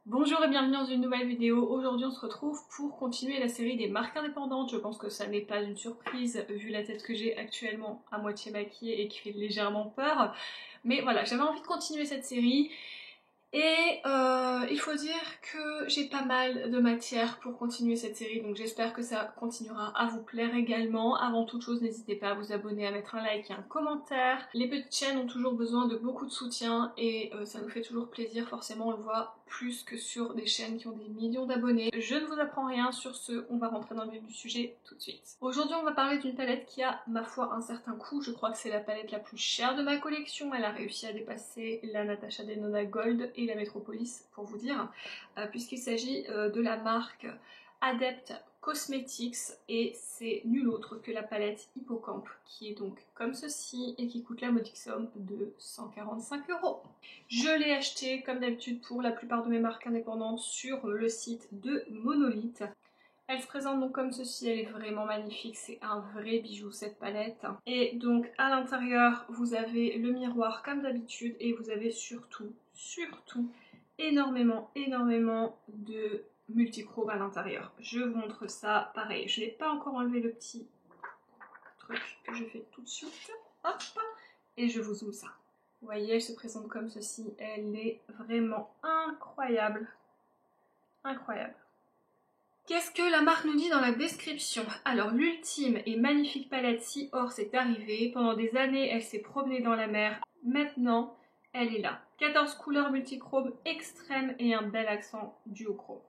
Bonjour et bienvenue dans une nouvelle vidéo. Aujourd'hui on se retrouve pour continuer la série des marques indépendantes. Je pense que ça n'est pas une surprise vu la tête que j'ai actuellement à moitié maquillée et qui fait légèrement peur. Mais voilà, j'avais envie de continuer cette série. Et il faut dire que j'ai pas mal de matière pour continuer cette série, donc j'espère que ça continuera à vous plaire également. Avant toute chose, n'hésitez pas à vous abonner, à mettre un like et un commentaire. Les petites chaînes ont toujours besoin de beaucoup de soutien et ça nous fait toujours plaisir, forcément on le voit plus que sur des chaînes qui ont des millions d'abonnés. Je ne vous apprends rien, sur ce, on va rentrer dans le vif du sujet tout de suite. Aujourd'hui on va parler d'une palette qui a, ma foi, un certain coût. Je crois que c'est la palette la plus chère de ma collection. Elle a réussi à dépasser la Natasha Denona Gold et la Metropolis, pour vous dire, puisqu'il s'agit de la marque Adept Cosmetics et c'est nul autre que la palette Hippocampe qui est donc comme ceci et qui coûte la modique somme de 145 €. Je l'ai acheté comme d'habitude pour la plupart de mes marques indépendantes sur le site de Monolith. Elle se présente donc comme ceci, elle est vraiment magnifique, c'est un vrai bijou cette palette. Et donc à l'intérieur vous avez le miroir comme d'habitude et vous avez surtout énormément de multichrome à l'intérieur. Je vous montre ça, pareil, je n'ai pas encore enlevé le petit truc que je fais tout de suite. Hop, et je vous zoome ça. Vous voyez, elle se présente comme ceci, elle est vraiment incroyable. Incroyable. Qu'est-ce que la marque nous dit dans la description? Alors, l'ultime et magnifique palette Seahorse est arrivée. Pendant des années, elle s'est promenée dans la mer. Maintenant, elle est là. 14 couleurs multichrome extrêmes et un bel accent duochrome.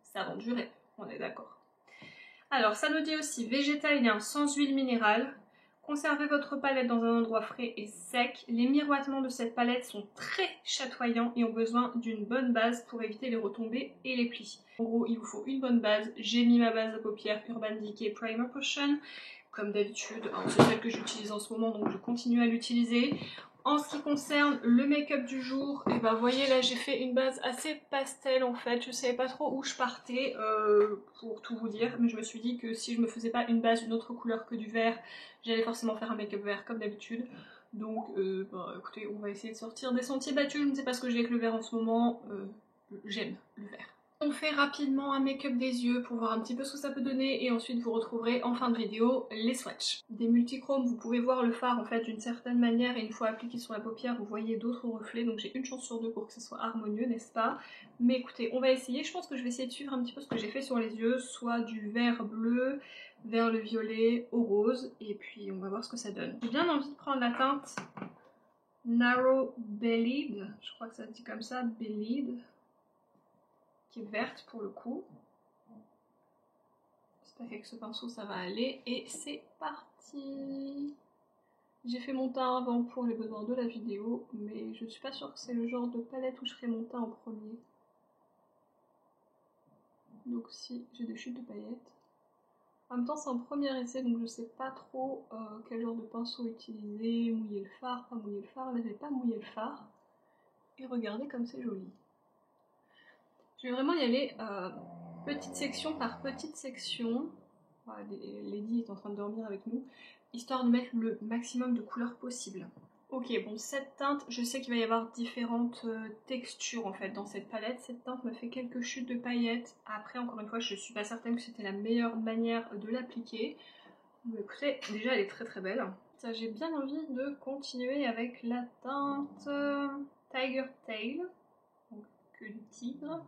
Ça vend du rêve, on est d'accord. Alors, ça nous dit aussi végétalien sans huile minérale. Conservez votre palette dans un endroit frais et sec. Les miroitements de cette palette sont très chatoyants et ont besoin d'une bonne base pour éviter les retombées et les plis. En gros, il vous faut une bonne base. J'ai mis ma base à paupières Urban Decay Primer Potion, comme d'habitude. C'est celle que j'utilise en ce moment, donc je continue à l'utiliser. En ce qui concerne le make-up du jour, et ben voyez là j'ai fait une base assez pastel en fait, je savais pas trop où je partais pour tout vous dire, mais je me suis dit que si je me faisais pas une base d'une autre couleur que du vert, j'allais forcément faire un make-up vert comme d'habitude. Donc écoutez, on va essayer de sortir des sentiers battus, je ne sais pas ce que j'ai avec le vert en ce moment, j'aime le vert. On fait rapidement un make-up des yeux pour voir un petit peu ce que ça peut donner et ensuite vous retrouverez en fin de vidéo les swatchs. Des multichromes, vous pouvez voir le fard en fait d'une certaine manière et une fois appliqué sur la paupière vous voyez d'autres reflets, donc j'ai une chance sur deux pour que ce soit harmonieux, n'est-ce pas? Mais écoutez, on va essayer, je pense que je vais essayer de suivre un petit peu ce que j'ai fait sur les yeux, soit du vert bleu vers le violet au rose et puis on va voir ce que ça donne. J'ai bien envie de prendre la teinte Narrow Bellied, je crois que ça se dit comme ça, Bellied, qui est verte pour le coup. J'espère qu'avec ce pinceau ça va aller et c'est parti. J'ai fait mon teint avant pour les besoins de la vidéo, mais je suis pas sûre que c'est le genre de palette où je ferai mon teint en premier. Donc si, j'ai des chutes de paillettes. En même temps c'est un premier essai donc je sais pas trop quel genre de pinceau utiliser, mouiller le fard, pas mouiller le fard. Là j'ai pas mouillé le fard. Et regardez comme c'est joli. Je vais vraiment y aller petite section par petite section. Voilà, Lady est en train de dormir avec nous, histoire de mettre le maximum de couleurs possible. Ok, bon, cette teinte, je sais qu'il va y avoir différentes textures en fait dans cette palette. Cette teinte me fait quelques chutes de paillettes. Après, encore une fois, je suis pas certaine que c'était la meilleure manière de l'appliquer. Mais écoutez, déjà elle est très belle. Ça, j'ai bien envie de continuer avec la teinte Tiger Tail, donc que du tigre.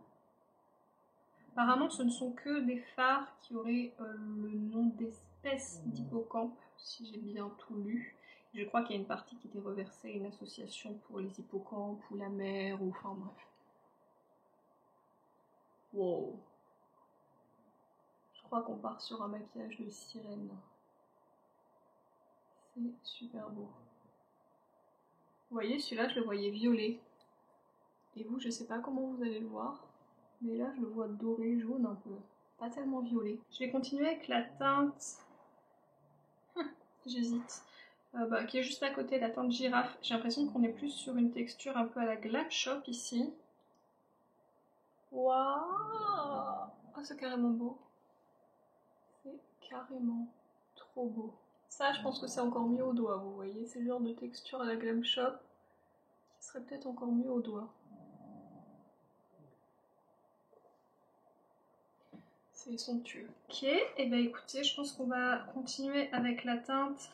Apparemment, ce ne sont que des fards qui auraient le nom d'espèce d'hippocampe, si j'ai bien tout lu. Je crois qu'il y a une partie qui était reversée à une association pour les hippocampes ou la mer, ou enfin bref. Wow. Je crois qu'on part sur un maquillage de sirène. C'est super beau. Vous voyez, celui-là, je le voyais violet. Et vous, je sais pas comment vous allez le voir. Mais là, je le vois doré, jaune un peu. Pas tellement violet. Je vais continuer avec la teinte... J'hésite. Qui est juste à côté, la teinte girafe. J'ai l'impression qu'on est plus sur une texture un peu à la Glam Shop ici. Waouh! Oh, c'est carrément beau. C'est carrément trop beau. Ça, je pense que c'est encore mieux au doigt, vous voyez. C'est le genre de texture à la Glam Shop qui serait peut-être encore mieux au doigt. C'est somptueux. Ok, et ben écoutez, je pense qu'on va continuer avec la teinte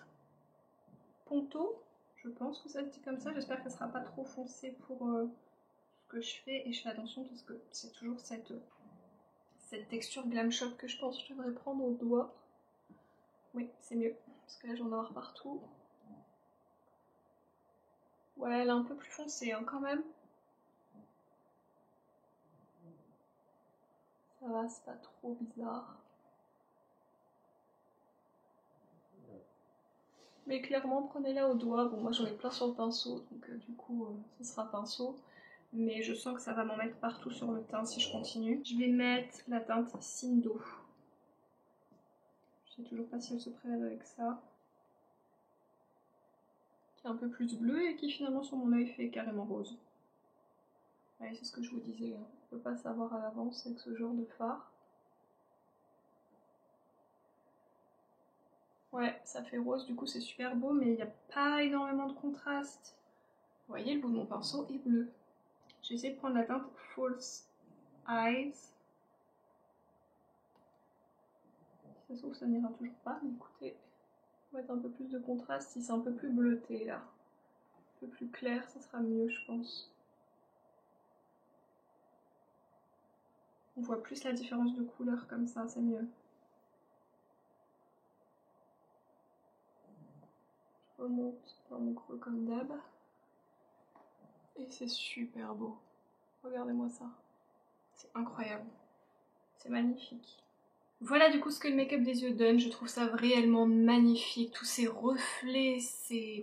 Ponto. Je pense que ça se dit comme ça, j'espère qu'elle sera pas trop foncée pour ce que je fais. Et je fais attention parce que c'est toujours cette texture Glam Shop que je pense que je devrais prendre au doigt. Oui, c'est mieux, parce que là j'en ai avoir partout. Ouais, elle est un peu plus foncée hein, quand même. Ça va, c'est pas trop bizarre. Mais clairement, prenez-la au doigt. Bon, moi j'en ai plein sur le pinceau, donc du coup, ce sera pinceau. Mais je sens que ça va m'en mettre partout sur le teint si je continue. Je vais mettre la teinte Sindo. Je sais toujours pas si elle se prélève avec ça. Qui est un peu plus bleu et qui finalement sur mon œil fait carrément rose. Ouais, c'est ce que je vous disais, hein. On peut pas savoir à l'avance avec ce genre de fard. Ouais, ça fait rose, du coup c'est super beau, mais il n'y a pas énormément de contraste. Vous voyez, le bout de mon pinceau est bleu. J'ai essayé de prendre la teinte False Eyes. Si ça se trouve, ça n'ira toujours pas, mais écoutez, on va mettre un peu plus de contraste. Si c'est un peu plus bleuté là, un peu plus clair, ça sera mieux, je pense. On voit plus la différence de couleur comme ça, c'est mieux. Je remonte dans mon creux comme d'hab. Et c'est super beau. Regardez-moi ça. C'est incroyable. C'est magnifique. Voilà du coup ce que le make-up des yeux donne. Je trouve ça réellement magnifique. Tous ces reflets,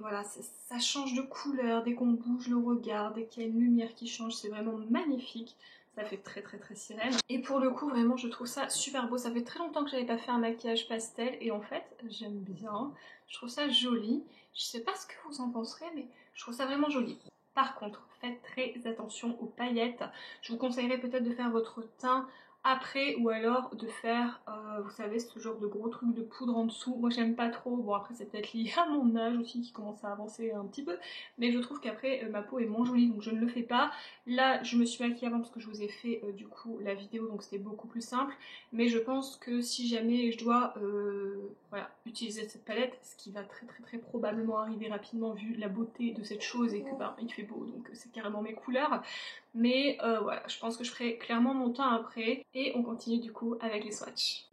voilà, ça change de couleur dès qu'on bouge le regard, dès qu'il y a une lumière qui change. C'est vraiment magnifique. Ça fait très très très sirène. Et pour le coup, vraiment, je trouve ça super beau. Ça fait très longtemps que j'avais pas fait un maquillage pastel. Et en fait, j'aime bien. Je trouve ça joli. Je sais pas ce que vous en penserez, mais je trouve ça vraiment joli. Par contre, faites très attention aux paillettes. Je vous conseillerais peut-être de faire votre teint après ou alors de faire, vous savez, ce genre de gros trucs de poudre en dessous. Moi j'aime pas trop, bon après c'est peut-être lié à mon âge aussi qui commence à avancer un petit peu, mais je trouve qu'après ma peau est moins jolie donc je ne le fais pas. Là je me suis maquillée avant parce que je vous ai fait du coup la vidéo donc c'était beaucoup plus simple, mais je pense que si jamais je dois voilà, utiliser cette palette, ce qui va très très très probablement arriver rapidement vu la beauté de cette chose et que ben, il fait beau donc c'est carrément mes couleurs. Mais voilà, je pense que je ferai clairement mon teint après. Et on continue du coup avec les swatchs.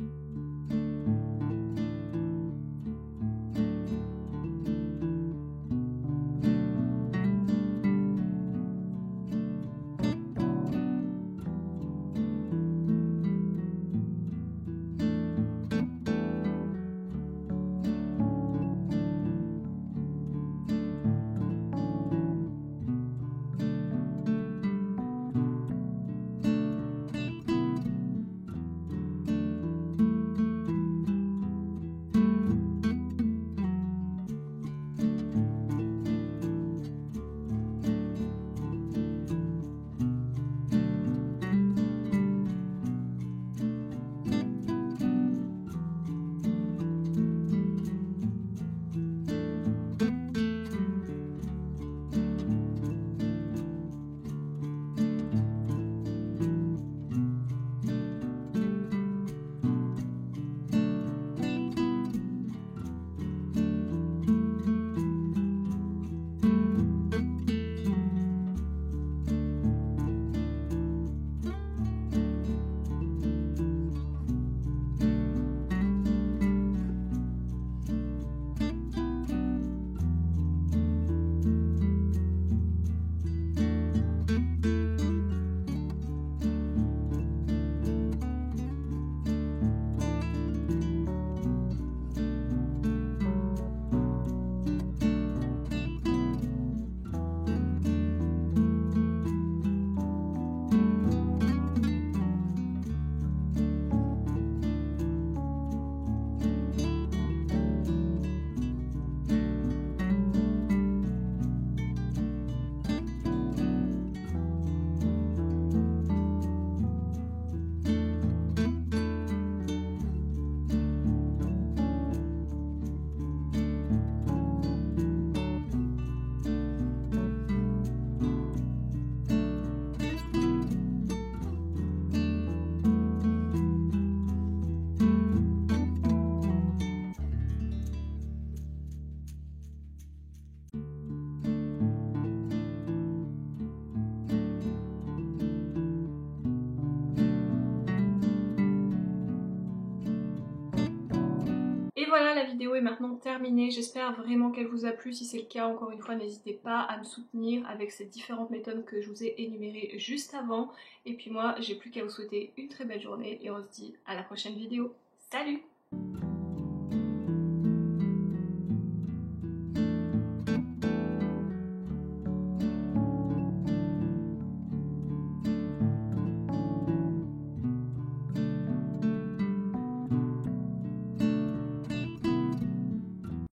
est maintenant terminée, j'espère vraiment qu'elle vous a plu. Si c'est le cas, encore une fois, n'hésitez pas à me soutenir avec ces différentes méthodes que je vous ai énumérées juste avant. Et puis moi, j'ai plus qu'à vous souhaiter une très belle journée et on se dit à la prochaine vidéo. Salut!